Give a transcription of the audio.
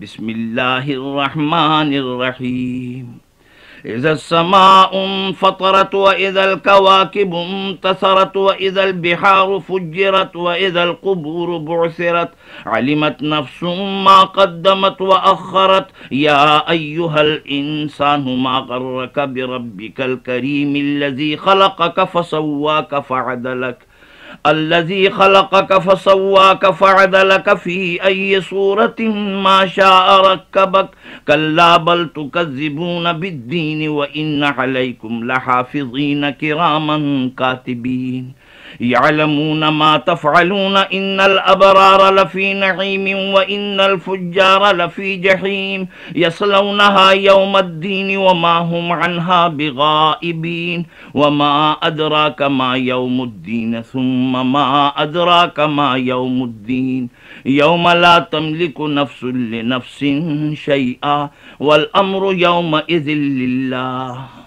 بسم اللہ الرحمن الرحیم اذا السماء انفطرت واذا الكواكب انتثرت واذا البحار فجرت واذا القبور بعثرت علمت نفس ما قدمت واخرت يا ايها الانسان ما غرك بربك الكريم الذي خلقك فسواك فعدلك الذي خلقك فسواك فعدلك في أي صورة ما شاء ركبك كلا بل تكذبون بالدين وإن عليكم لحافظين كراما كاتبين يعلمون ما تفعلون إن الأبرار لفي نعيم وإن الفجار لفي جحيم يصلونها يوم الدين وما هم عنها بغائبين وما أدراك ما يوم الدين ثم ما أدراك ما يوم الدين يوم لا تملك نفس لنفس شيئا والأمر يومئذ لله